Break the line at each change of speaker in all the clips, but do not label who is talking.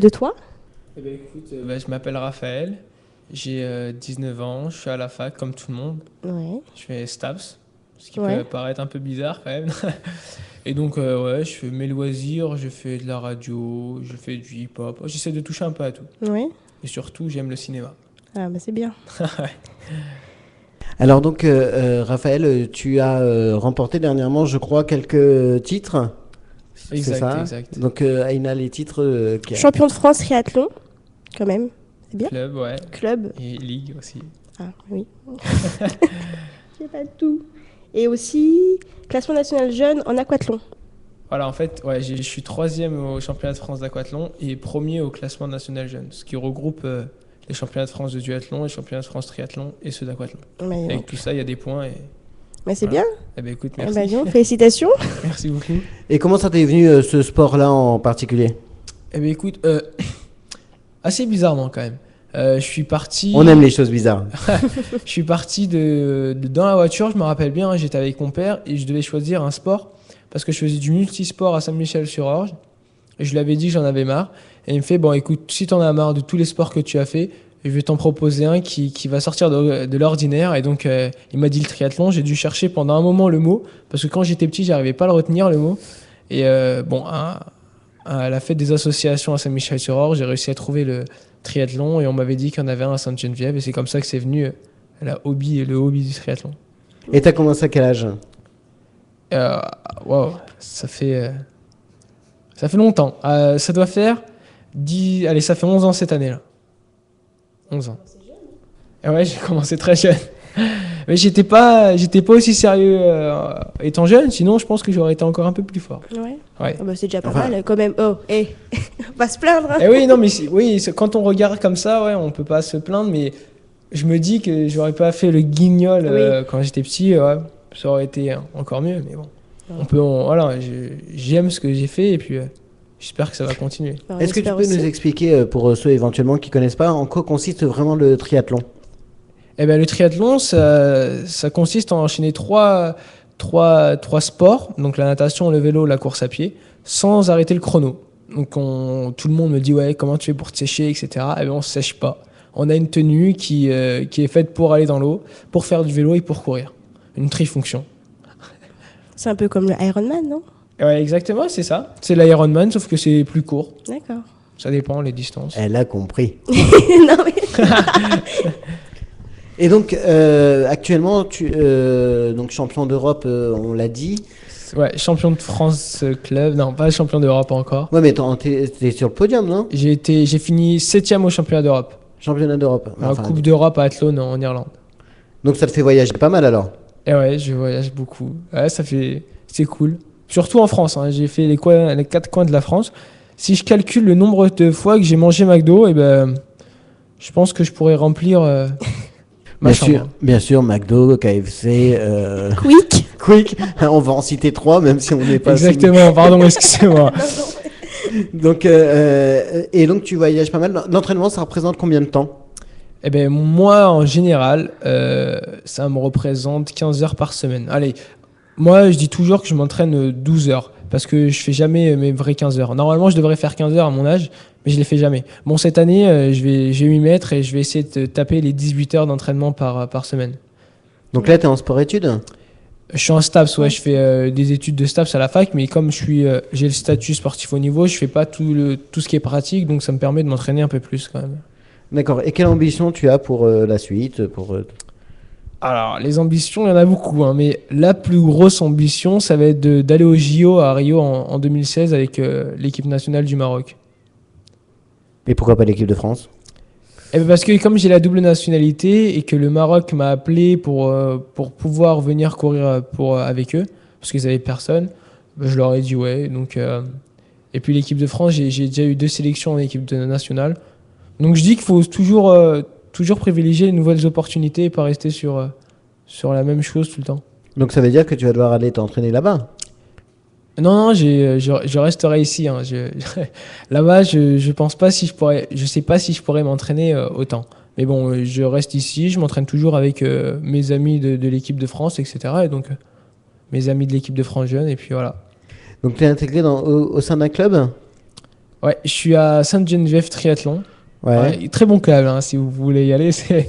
de toi?
Eh ben, écoute, je m'appelle Raphaël, j'ai 19 ans, je suis à la fac comme tout le monde,
Ouais.
je fais STAPS, ce qui
Ouais.
peut paraître un peu bizarre quand même. Et donc, ouais, je fais mes loisirs, je fais de la radio, je fais du hip-hop, j'essaie de toucher un peu à tout.
Ouais.
Et surtout, j'aime le cinéma.
Ah, bah c'est bien.
Alors donc, Raphaël, tu as remporté dernièrement, je crois, quelques titres. C'est
Exact,
ça.
exact.
Donc, Aïna, les titres
Champion de France triathlon, quand même. C'est bien.
Club, ouais.
Club.
Et ligue aussi.
Ah, oui. J'ai pas tout. Et aussi, classement national jeune en aquathlon.
Voilà, en fait, ouais, je suis 3e au championnat de France d'aquathlon et 1er au classement national jeune, ce qui regroupe les championnats de France de duathlon, les championnats de France triathlon et ceux d'aquathlon.
Mais,
Avec tout ça, il y a des points et
mais c'est
voilà.
bien.
Eh ben écoute,
Eh
merci.
ben, dis-donc, félicitations.
Merci beaucoup.
Et comment ça t'est venu ce sport-là en particulier?
Eh ben écoute, assez bizarrement quand même. Je suis parti.
On aime les choses bizarres.
Je suis parti dans la voiture, je me rappelle bien, hein, j'étais avec mon père et je devais choisir un sport parce que je faisais du multisport à Saint-Michel-sur-Orge et je lui avais dit que j'en avais marre. Et il me fait, bon écoute, si t'en as marre de tous les sports que tu as fait, je vais t'en proposer un qui va sortir de l'ordinaire. Et donc il m'a dit le triathlon, j'ai dû chercher pendant un moment le mot parce que quand j'étais petit, j'arrivais pas à le retenir le mot. Et bon, à la fête des associations à Saint-Michel-sur-Orge, j'ai réussi à trouver le triathlon et on m'avait dit qu'il y en avait un à Sainte-Geneviève et c'est comme ça que c'est venu le hobby du triathlon.
Et t'as commencé à quel âge?
Wow, ça fait longtemps. Ça doit faire allez, ça fait 11 ans cette année-là. 11 ans. Et ouais, j'ai commencé très jeune. Mais j'étais pas aussi sérieux étant jeune, sinon je pense que j'aurais été encore un peu plus fort.
Ouais.
Ouais.
Ah bah, c'est déjà pas
Enfin-
mal quand même. Oh, on va se plaindre. Hein.
Et oui, non, mais quand on regarde comme ça, ouais, on peut pas se plaindre, mais je me dis que j'aurais pas fait le guignol quand j'étais petit, ouais, ça aurait été encore mieux, mais bon. Voilà, j'aime ce que j'ai fait et puis j'espère que ça va continuer.
Bah, on
Est-ce que tu
espère
peux
aussi.
nous expliquer, pour ceux éventuellement qui connaissent pas, en quoi consiste vraiment le triathlon?
Eh ben, le triathlon, ça consiste en enchaîner trois sports, donc la natation, le vélo, la course à pied, sans arrêter le chrono. Donc tout le monde me dit, ouais, comment tu fais pour te sécher, etc. Eh ben, on ne se sèche pas. On a une tenue qui est faite pour aller dans l'eau, pour faire du vélo et pour courir. Une trifonction.
C'est un peu comme le Ironman, non?
Ouais, exactement, c'est ça. C'est l'Ironman, sauf que c'est plus court.
D'accord.
Ça dépend, les distances.
Elle a compris.
Non, mais...
Et donc, actuellement, donc champion d'Europe, on l'a dit.
Ouais, champion de France club. Non, pas champion d'Europe encore.
Ouais, mais t'es sur le podium, non?
J'ai fini 7e au championnat d'Europe.
Championnat d'Europe.
En
Enfin,
Coupe d'Europe à Athlone en Irlande.
donc ça te fait voyager pas mal alors?
Et ouais, je voyage beaucoup. Ouais, c'est cool. Surtout en France, hein. J'ai fait les 4 coins de la France. Si je calcule le nombre de fois que j'ai mangé McDo, et ben, je pense que je pourrais remplir ma chambre.
Bien sûr, McDo, KFC,
Quick.
Quick. On va en citer 3, même si on n'est pas.
Exactement, pardon, excusez-moi.
Donc, et donc tu voyages pas mal. L'entraînement, ça représente combien de temps?
Eh ben, moi, en général, ça me représente 15 heures par semaine. Allez, moi, je dis toujours que je m'entraîne 12 heures parce que je fais jamais mes vraies 15 heures. Normalement, je devrais faire 15 heures à mon âge, mais je les fais jamais. Bon, cette année, je vais m'y mettre et je vais essayer de taper les 18 heures d'entraînement par semaine.
Donc là, tu es en sport-études?
Je suis en STAPS, ouais, je fais des études de STAPS à la fac, mais comme j'ai le statut sportif haut niveau, je fais pas tout ce qui est pratique, donc ça me permet de m'entraîner un peu plus quand même.
D'accord. Et quelle ambition tu as pour la suite
Alors, les ambitions, il y en a beaucoup, hein, mais la plus grosse ambition, ça va être d'aller au JO à Rio en 2016 avec l'équipe nationale du Maroc.
Et pourquoi pas l'équipe de France?
Eh ben parce que comme j'ai la double nationalité et que le Maroc m'a appelé pour pouvoir venir courir avec eux, parce qu'ils n'avaient personne, ben je leur ai dit ouais. Donc, et puis l'équipe de France, j'ai déjà eu 2 sélections en équipe nationale. Donc je dis qu'il faut toujours privilégier les nouvelles opportunités et pas rester sur la même chose tout le temps.
Donc ça veut dire que tu vas devoir aller t'entraîner là-bas?
Non, je resterai ici. Hein. Là-bas, je pense pas si je sais pas si je pourrais m'entraîner autant. Mais bon, je reste ici, je m'entraîne toujours avec mes amis de l'équipe de France, etc. Et donc, mes amis de l'équipe de France jeune, et puis voilà.
Donc tu es intégré au sein d'un club?
Ouais, je suis à Sainte-Geneviève Triathlon.
Ouais.
Ouais, très bon club, hein, si vous voulez y aller, c'est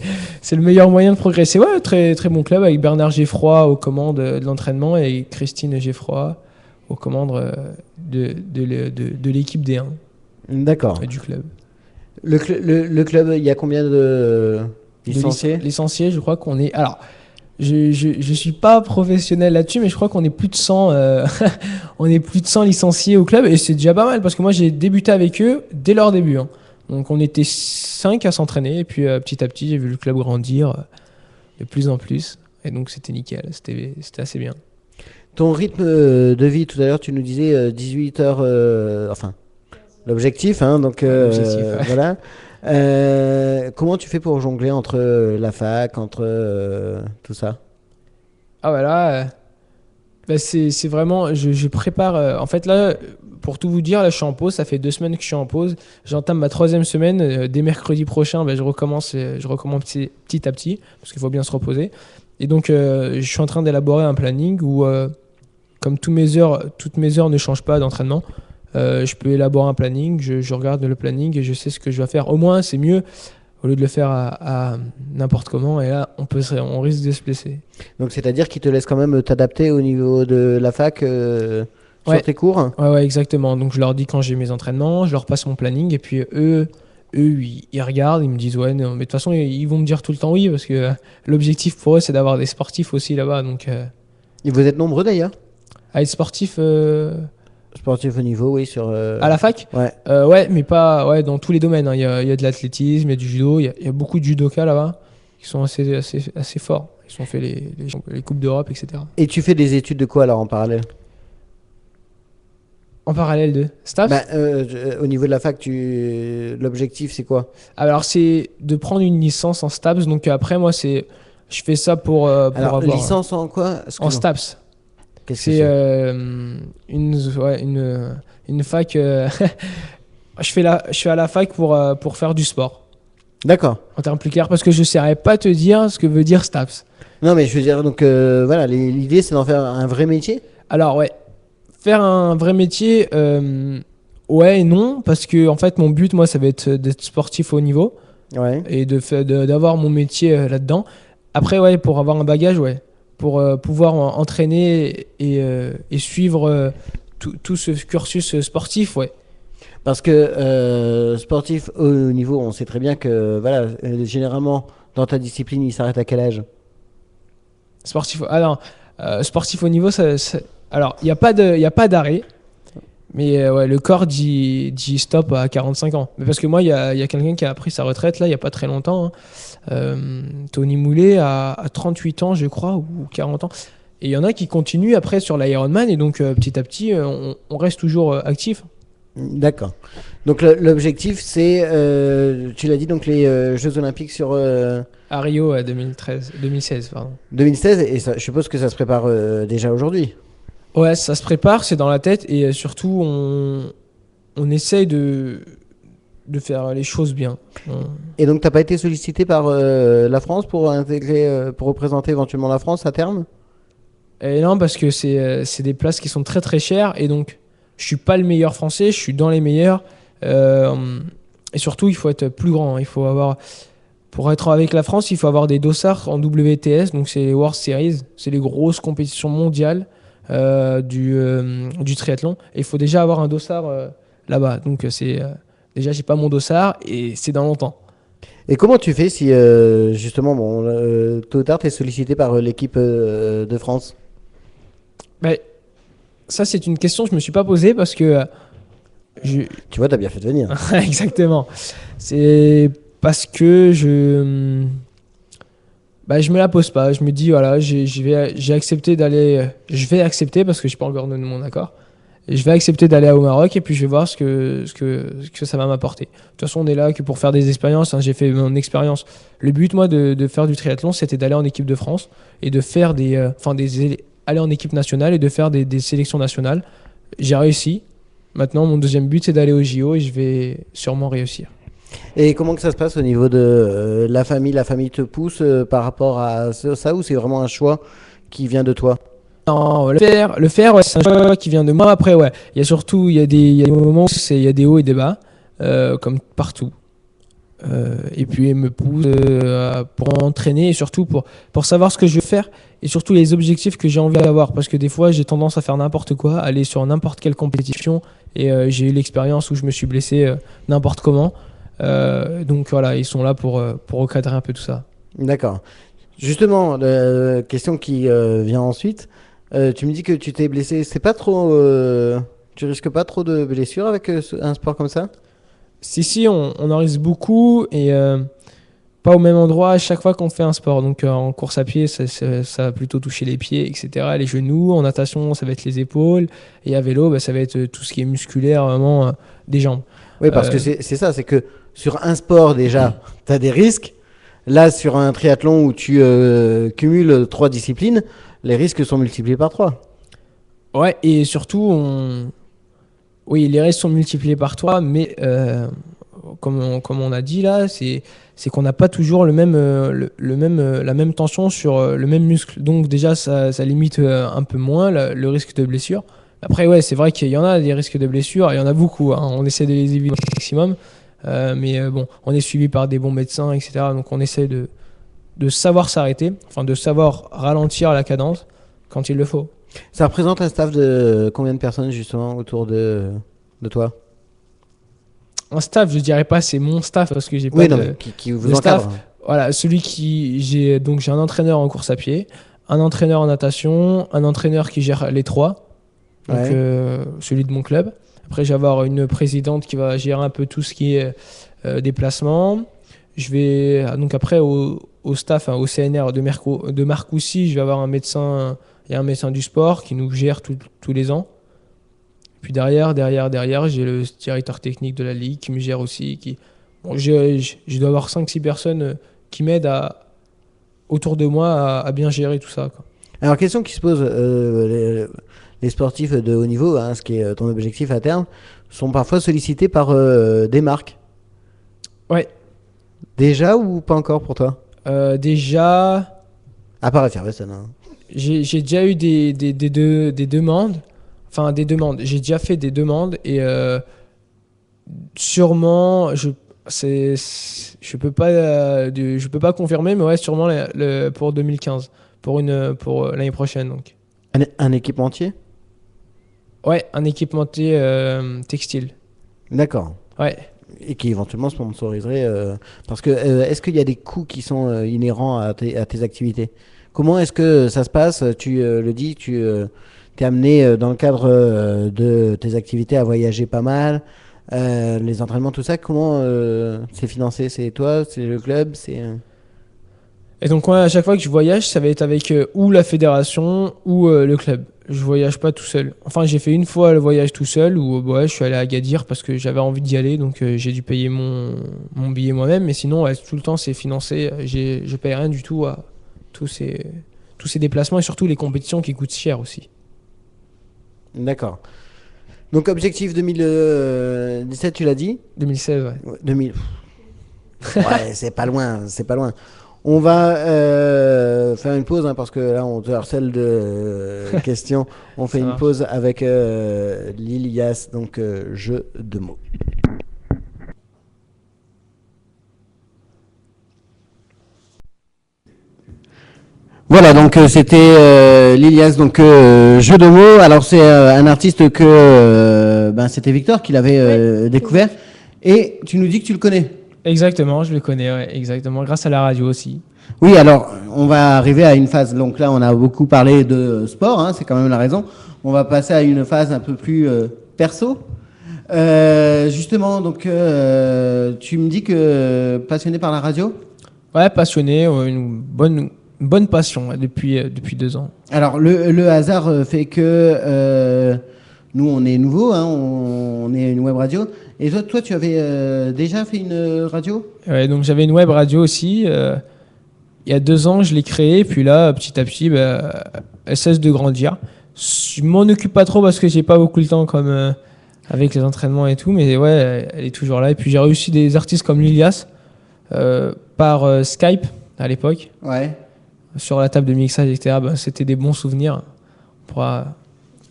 le meilleur moyen de progresser. Ouais, très, très bon club avec Bernard Geffroy aux commandes de l'entraînement et Christine Geffroy aux commandes de l'équipe D1
D'accord.
et du club.
Le club, il y a combien de licenciés?
Licenciés, je crois qu'on est... Alors, je suis pas professionnel là-dessus, mais je crois qu'on est plus de 100, on est plus de 100 licenciés au club et c'est déjà pas mal parce que moi j'ai débuté avec eux dès leur début, hein. Donc on était 5 à s'entraîner et puis petit à petit j'ai vu le club grandir de plus en plus et donc c'était nickel, c'était assez bien.
Ton rythme de vie, tout à l'heure, tu nous disais 18 heures, enfin, l'objectif, hein, donc
L'objectif, ouais.
voilà. Comment tu fais pour jongler entre la fac, entre tout ça?
Ah voilà, bah, c'est vraiment, je prépare, en fait là, pour tout vous dire, là je suis en pause, ça fait 2 semaines que je suis en pause, j'entame ma 3e semaine, dès mercredi prochain, bah, je recommence petit à petit, parce qu'il faut bien se reposer. Et donc je suis en train d'élaborer un planning où, comme toutes mes heures ne changent pas d'entraînement, je peux élaborer un planning, je regarde le planning et je sais ce que je dois faire. Au moins c'est mieux, au lieu de le faire à n'importe comment, et là on risque de se blesser.
Donc, c'est-à-dire qu'ils te laissent quand même t'adapter au niveau de la fac
Ouais.
sur tes cours?
Ouais, exactement. Donc je leur dis quand j'ai mes entraînements, je leur passe mon planning et puis ils regardent, ils me disent ouais, non, mais de toute façon ils vont me dire tout le temps oui parce que l'objectif pour eux c'est d'avoir des sportifs aussi là-bas. Donc
Et vous êtes nombreux d'ailleurs?
à être sportif
Sportifs au niveau, oui, sur.
à la fac,
Ouais.
ouais, mais pas dans tous les domaines, hein. Il y a de l'athlétisme, il y a du judo, il y a beaucoup de judokas là-bas qui sont assez forts. Ils ont fait les coupes d'Europe, etc.
Et tu fais des études de quoi alors en parallèle?
En parallèle de staff.
Bah, au niveau de la fac, l'objectif c'est quoi?
Alors c'est de prendre une licence en STAPS. Donc après moi je fais ça pour
Alors,
avoir
licence en quoi?
en
Excuse-moi.
STAPS.
Qu'est-ce que
C'est
c'est?
une fac. Je suis à la fac pour faire du sport.
D'accord.
En termes plus clairs, parce que je ne saurais pas te dire ce que veut dire STAPS.
Non, mais je veux dire, donc voilà, l'idée c'est d'en faire un vrai métier.
Alors ouais, faire un vrai métier, ouais et non, parce que en fait mon but moi ça va être d'être sportif au haut niveau
Ouais.
et d'avoir mon métier là-dedans. Après ouais, pour avoir un bagage, ouais, pour pouvoir entraîner et suivre tout ce cursus sportif, ouais.
Parce que sportif au niveau, on sait très bien que voilà, généralement dans ta discipline, il s'arrête à quel âge?
Sportif, alors, sportif au niveau, alors il y a pas d'arrêt, mais ouais, le corps dit stop à 45 ans. Mais parce que moi, il y a quelqu'un qui a pris sa retraite là, il y a pas très longtemps, hein. Tony Moulet à 38 ans, je crois, ou 40 ans. Et il y en a qui continuent après sur l'Ironman, et donc petit à petit, on reste toujours actif.
D'accord. Donc l'objectif c'est, tu l'as dit, donc les Jeux Olympiques sur
À Rio 2016, pardon.
2016, et ça, je suppose que ça se prépare déjà aujourd'hui.
Ouais, ça se prépare, c'est dans la tête, et surtout, on essaye de faire les choses bien.
Et donc t'as pas été sollicité par la France pour intégrer, pour représenter éventuellement la France à terme?
Et non, parce que c'est des places qui sont très très chères, et donc je suis pas le meilleur français, je suis dans les meilleurs. Et surtout, il faut être plus grand. Il faut avoir, pour être avec la France, il faut avoir des dossards en WTS, donc c'est les World Series, c'est les grosses compétitions mondiales du triathlon. Et il faut déjà avoir un dossard là-bas. Donc déjà, j'ai pas mon dossard et c'est dans longtemps.
Et comment tu fais si justement, bon, tôt ou tard, t'es sollicité par l'équipe de France?
Mais ça, c'est une question que je me suis pas posée parce que je,
Tu vois, t'as bien fait de venir.
exactement. C'est parce que je me la pose pas. Je me dis, voilà, j'ai accepté d'aller. Je vais accepter parce que je n'ai pas encore donné mon accord. Et je vais accepter d'aller au Maroc et puis je vais voir ce que ça va m'apporter. De toute façon, on est là que pour faire des expériences, hein. J'ai fait mon expérience. Le but, moi, de faire du triathlon, c'était d'aller en équipe de France et de faire aller en équipe nationale et de faire des sélections nationales. J'ai réussi. Maintenant, mon deuxième but, c'est d'aller au JO et je vais sûrement réussir.
Et comment que ça se passe au niveau de la famille? La famille te pousse par rapport à ça, ou c'est vraiment un choix qui vient de toi?
Non, le faire, ouais, c'est un choix qui vient de moi. Après, ouais, il y a surtout, il y a des moments où il y a des hauts et des bas, comme partout. Et puis, il me pousse pour entraîner et surtout pour savoir ce que je veux faire et surtout les objectifs que j'ai envie d'avoir. Parce que des fois, j'ai tendance à faire n'importe quoi, aller sur n'importe quelle compétition et j'ai eu l'expérience où je me suis blessé n'importe comment. Donc voilà, ils sont là pour recadrer un peu tout ça.
D'accord. Justement, question qui vient ensuite. Tu me dis que tu t'es blessé. C'est pas trop. Tu risques pas trop de blessures avec un sport comme ça?
Si, on en risque beaucoup et pas au même endroit à chaque fois qu'on fait un sport. Donc en course à pied, ça va plutôt toucher les pieds, etc., les genoux. En natation, ça va être les épaules. Et à vélo, bah, ça va être tout ce qui est musculaire, vraiment des jambes.
Oui, parce que c'est ça, c'est que sur un sport déjà, tu as des risques. Là, sur un triathlon où tu cumules 3 disciplines, les risques sont multipliés par 3.
Ouais, et surtout, oui, les risques sont multipliés par 3, mais comme on a dit là, c'est qu'on n'a pas toujours la même tension sur le même muscle. Donc déjà, ça limite un peu moins le risque de blessure. Après, ouais, c'est vrai qu'il y en a des risques de blessure, il y en a beaucoup, hein. On essaie de les éviter au maximum, mais bon, on est suivi par des bons médecins, etc. Donc on essaie de savoir s'arrêter, enfin de savoir ralentir la cadence quand il le faut.
Ça représente un staff de combien de personnes justement autour de toi?
Un staff, je dirais pas c'est mon staff parce que j'ai pas
Oui, non,
de,
mais qui vous
de staff.
encadre.
Voilà, j'ai un entraîneur en course à pied, un entraîneur en natation, un entraîneur qui gère les trois, donc
Ouais.
celui de mon club. Après, je vais avoir une présidente qui va gérer un peu tout ce qui est déplacement. Je vais donc après au staff, hein, au CNR de Marcoussis, je vais avoir un médecin, il y a un médecin du sport qui nous gère tous les ans. Puis derrière, j'ai le directeur technique de la ligue qui me gère aussi. Bon, je dois avoir 5-6 personnes qui m'aident autour de moi à bien gérer tout ça, quoi.
Alors, question qui se pose, les sportifs de haut niveau, hein, ce qui est ton objectif à terme, sont parfois sollicités par des marques.
Ouais,
Déjà ou pas encore pour toi?
déjà,
À part Effervescent, hein.
j'ai déjà eu des demandes. Enfin, des demandes. J'ai déjà fait des demandes et sûrement, je peux pas confirmer, mais ouais, sûrement pour 2015, pour l'année prochaine, donc.
Un équipementier?
Ouais, un équipementier textile.
D'accord.
Ouais.
Et qui éventuellement sponsoriserait. Parce que est-ce qu'il y a des coûts qui sont inhérents à tes activités? Comment est-ce que ça se passe? Tu le dis, tu t'es amené dans le cadre de tes activités à voyager pas mal, les entraînements, tout ça. Comment c'est financé? C'est toi? C'est le club?
Et donc, ouais, à chaque fois que je voyage, ça va être avec ou la fédération ou le club. Je voyage pas tout seul. Enfin, j'ai fait une fois le voyage tout seul où ouais, je suis allé à Agadir parce que j'avais envie d'y aller, donc j'ai dû payer mon billet moi-même. Mais sinon, ouais, tout le temps, c'est financé. Je paye rien du tout à tous ces déplacements et surtout les compétitions qui coûtent cher aussi.
D'accord. Donc objectif 2017, tu l'as dit?
2016, ouais.
Ouais, 2000. Ouais, c'est pas loin, c'est pas loin. On va faire une pause hein, parce que là on te harcèle de questions. On fait
Ça
une
marche.
pause avec l'Ilias, donc jeu de mots. Voilà, donc c'était l'Ilias, donc jeu de mots. Alors c'est un artiste que c'était Victor qui l'avait découvert. Et tu nous dis que tu le connais.
Exactement, je le connais, ouais, exactement, grâce à la radio aussi.
Oui, alors on va arriver à une phase. Donc là, on a beaucoup parlé de sport, hein, c'est quand même la raison. On va passer à une phase un peu plus perso. Justement, donc tu me dis que passionné par la radio.
Ouais, passionné, ouais, une bonne passion ouais, depuis 2 ans.
Alors le hasard fait que nous on est nouveau, hein, on est une web radio. Et toi tu avais déjà fait une radio?
Ouais, donc j'avais une web radio aussi. Il y a 2 ans, je l'ai créée, puis là, petit à petit, elle cesse de grandir. Je m'en occupe pas trop parce que j'ai pas beaucoup le temps comme avec les entraînements et tout, mais ouais, elle est toujours là. Et puis j'ai réussi des artistes comme Lilias par Skype à l'époque,
Ouais.
sur la table de mixage, etc. C'était des bons souvenirs.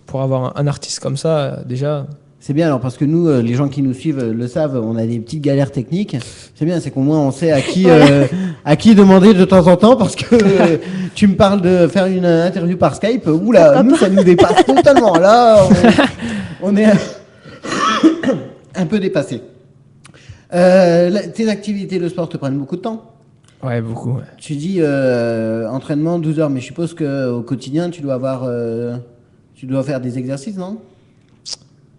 pour avoir un artiste comme ça, déjà.
C'est bien alors parce que nous, les gens qui nous suivent le savent, on a des petites galères techniques. C'est bien, c'est qu'au moins on sait à qui demander de temps en temps parce que tu me parles de faire une interview par Skype. Oula, nous ça nous dépasse totalement. Là, on est un peu dépassé. Tes activités de sport te prennent beaucoup de temps.
Ouais, beaucoup. Ouais.
Tu dis entraînement 12 heures, mais je suppose qu'au quotidien tu dois faire des exercices, non?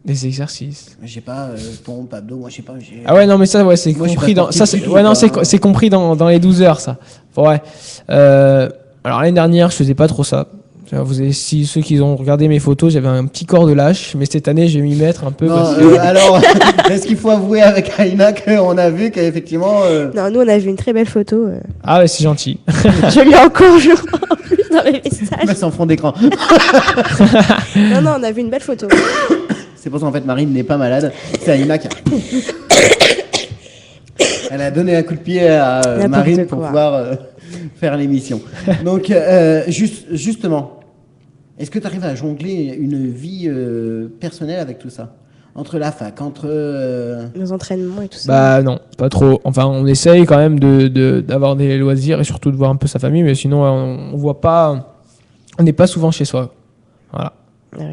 Des exercices.
Je sais pas, pompe, abdos, moi je sais pas.
Ah ouais, non, mais ça, ouais, c'est compris dans. Ça, c'est compris dans les 12 heures, ça. Ouais. Alors l'année dernière, je faisais pas trop ça. Si ceux qui ont regardé mes photos, j'avais un petit corps de lâche, mais cette année, je vais m'y mettre un peu.
Non, alors, est-ce qu'il faut avouer avec Aïna qu'on a vu qu'effectivement.
Non, nous on a vu une très belle photo.
Ah ouais, c'est gentil.
Je l'ai encore, je crois, en plus dans mes messages.
Mais sans fond d'écran.
Non, on a vu une belle photo.
C'est pour ça en fait Marine n'est pas malade. C'est Aïna qui a. Elle a donné un coup de pied à Marine pour pouvoir faire l'émission. Donc, justement, est-ce que tu arrives à jongler une vie personnelle avec tout ça? Entre la fac, entre...
nos entraînements et tout ça.
Bah non, pas trop. Enfin, on essaye quand même d'avoir des loisirs et surtout de voir un peu sa famille, mais sinon, on voit pas... On n'est pas souvent chez soi. Voilà.
Ah oui.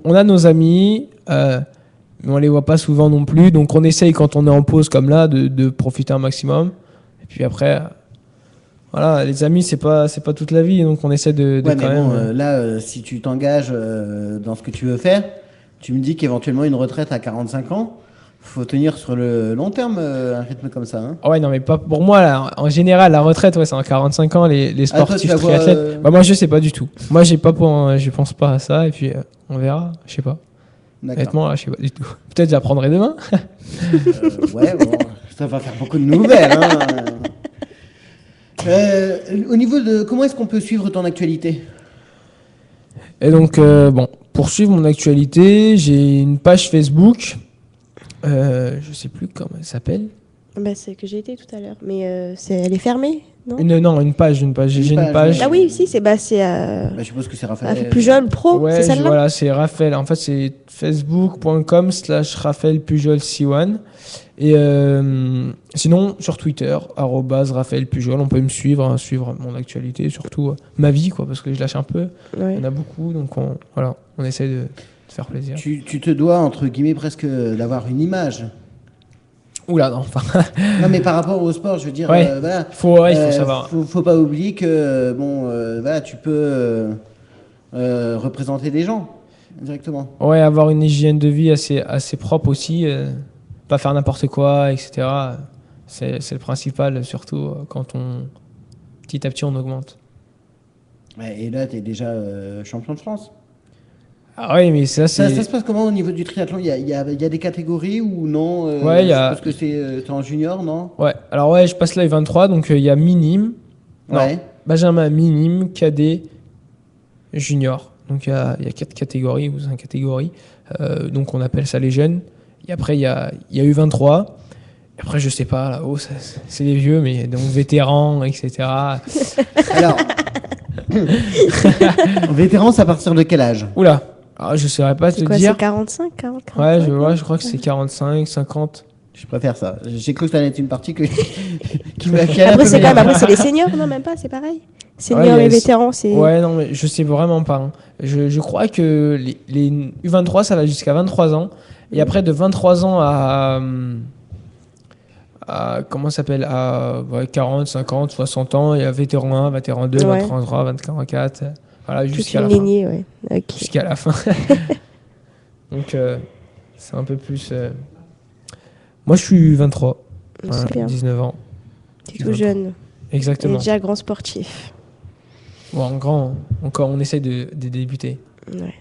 On a nos amis, mais on les voit pas souvent non plus. Donc, on essaye quand on est en pause comme là de profiter un maximum. Et puis après... Voilà, les amis, c'est pas toute la vie, donc on essaie de
ouais,
quand
mais bon,
même...
là, si tu t'engages dans ce que tu veux faire, tu me dis qu'éventuellement une retraite à 45 ans, faut tenir sur le long terme un rythme comme ça. Hein.
Ouais, non, mais pas pour moi, là. En général, la retraite, ouais, c'est en 45 ans, les sportifs
toi,
triathlètes. Bah, moi, je sais pas du tout. Moi, je pense pas à ça, et puis on verra, je sais pas. Honnêtement, là, je sais pas du tout. Peut-être j'apprendrai demain.
Ouais, bon, ça va faire beaucoup de nouvelles. Hein. Au niveau de comment est-ce qu'on peut suivre ton actualité?
Et donc, pour suivre mon actualité, j'ai une page Facebook. Je sais plus comment elle s'appelle.
Bah, c'est que j'ai été tout à l'heure, mais elle est fermée, non?
Non, une page. J'ai une page.
Ah oui, si,
je suppose que c'est Raphaël.
Pujol Pro,
ouais,
c'est celle-là.
Voilà, c'est Raphaël. En fait, c'est facebook.com/Raphaël Pujol C1. Et sinon, sur Twitter, @Raphaël Pujol, on peut me suivre mon actualité, surtout ma vie, quoi, parce que je lâche un peu.
Ouais.
On a beaucoup, donc on essaie de faire plaisir.
Tu te dois, entre guillemets, presque d'avoir une image.
Oula, non, enfin.
Non, mais par rapport au sport, je veux dire,
ouais,
voilà,
il faut savoir.
Faut pas oublier que, voilà, tu peux représenter des gens directement.
Ouais, avoir une hygiène de vie assez propre aussi, pas faire n'importe quoi, etc. C'est le principal, surtout quand petit à petit on augmente.
Ouais, et là, tu es déjà champion de France.
Ah oui, mais ça
se passe comment au niveau du triathlon? Il y a des catégories ou non?
Ouais,
parce que t'es en junior, non?
Ouais, alors ouais, je passe là les 23, donc il y a minime,
ouais.
Benjamin minime, cadet, junior. Donc il y a 4 catégories ou 5 catégories. Donc on appelle ça les jeunes. Et après il y a U23. Et après je sais pas, là-haut c'est les vieux, mais donc vétérans, etc.
Alors, vétérans, c'est à partir de quel âge?
Oula. Alors, je ne saurais pas te dire.
C'est 45, 40, 45.
Ouais, je crois que c'est 45, 50.
Je préfère ça. J'ai cru que ça allait être une partie qui
Après, c'est les seniors, non, même pas, c'est pareil. Seniors et vétérans, c'est...
Ouais, non, mais je sais vraiment pas. Hein. Je crois que les U23, ça va jusqu'à 23 ans. Et après, de 23 ans à comment ça s'appelle, à 40, 50, 60 ans, il y a vétéran 1, vétéran 2,
ouais.
23, 24. Voilà, jusqu'à la
lignée,
fin.
Ouais. Okay.
Jusqu'à la fin. Donc, c'est un peu plus... Moi, je suis 23.
C'est bien.
19 ans.
Tu es tout jeune.
Exactement.
Et déjà grand sportif.
Bon, grand, encore, on essaie de débuter.
Ouais.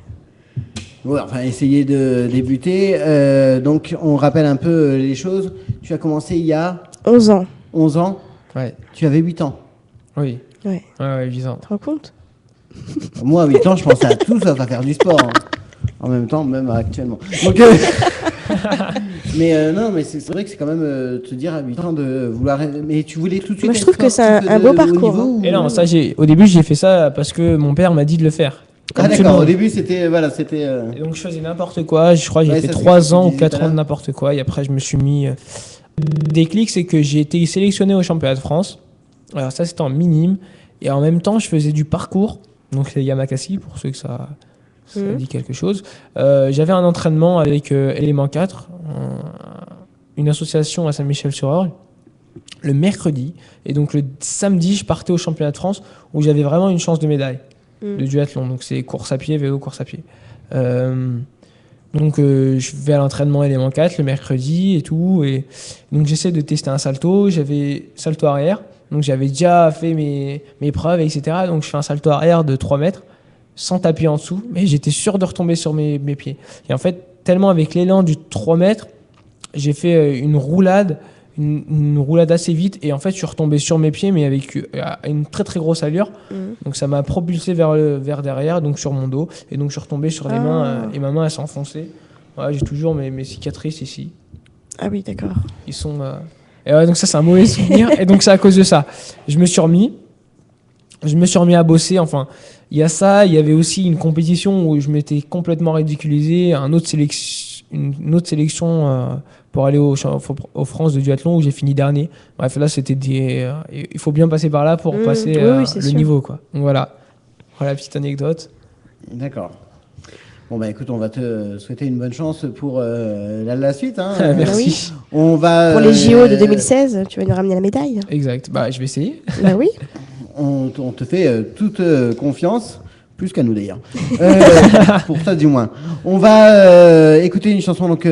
Ouais, enfin, essayer de débuter. Donc, on rappelle un peu les choses. Tu as commencé il y a
11 ans.
11 ans.
Ouais.
Tu avais 8 ans.
Ouais.
Ouais, 8 ans.
Tu te rends compte?
Moi, à 8 ans, je pensais à tout sauf à faire du sport. Hein. En même temps, même actuellement. Donc, mais non, mais c'est vrai que c'est quand même te dire à 8 ans de vouloir. Mais tu voulais tout de suite.
Moi, je trouve que c'est un beau parcours.
Niveau,
et non, ça, au début, j'ai fait ça parce que mon père m'a dit de le faire.
Ah
Comme tout le
d'accord, au
monde.
début c'était
Et donc je faisais n'importe quoi. Je crois que j'ai
Ouais,
fait
ça, c'est
3
ce que
ans
tu
ou
disais
4
tout à
ans de
l'heure.
n'importe quoi. Et après, je me suis mis. Le déclic, c'est que j'ai été sélectionné au championnat de France. Alors, ça, c'était en minime. Et en même temps, je faisais du parcours. Donc, c'est Yamakasi, pour ceux que ça dit quelque chose. J'avais un entraînement avec Élément 4, une association à Saint-Michel-sur-Orge, le mercredi. Et donc, le samedi, je partais au championnat de France où j'avais vraiment une chance de médaille de duathlon. Donc, c'est course à pied, vélo, course à pied. Donc je vais à l'entraînement élément 4 le mercredi et tout. Et donc j'essaie de tester un salto. J'avais salto arrière. Donc j'avais déjà fait mes preuves, etc. Donc je fais un salto arrière de 3 mètres sans taper en dessous. Mais j'étais sûr de retomber sur mes pieds. Et en fait, tellement avec l'élan du 3 mètres, j'ai fait une roulade assez vite. Et en fait, je suis retombé sur mes pieds, mais avec une très très grosse allure. Donc ça m'a propulsé vers derrière, donc sur mon dos. Et donc je suis retombé sur les mains et ma main elle s'est enfoncée. Ouais, j'ai toujours mes cicatrices ici.
Ah oui, d'accord.
Ils sont. Et ouais, donc ça c'est un mauvais souvenir. Et donc c'est à cause de ça. Je me suis remis à bosser. Enfin, il y a ça. Il y avait aussi une compétition où je m'étais complètement ridiculisé. Une autre sélection pour aller aux France de duathlon où j'ai fini dernier. Bref, là c'était il faut bien passer par là pour passer
oui, c'est
le
sûr.
niveau, quoi. Donc voilà la petite anecdote.
D'accord. Bon bah écoute, on va te souhaiter une bonne chance pour la suite. Hein.
Merci.
On va
Pour les JO de 2016, tu vas nous ramener la médaille.
Exact. Bah je vais essayer.
Bah oui.
On te fait toute confiance, plus qu'à nous d'ailleurs. Pour ça du moins. On va écouter une chanson donc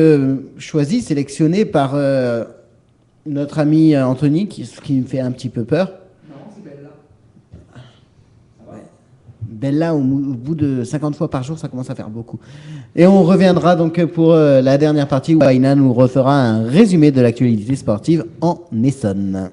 choisie, sélectionnée par notre ami Anthony, ce qui me fait un petit peu peur. Bella, au bout de 50 fois par jour, ça commence à faire beaucoup. Et on reviendra donc pour la dernière partie où Aina nous refera un résumé de l'actualité sportive en Essonne.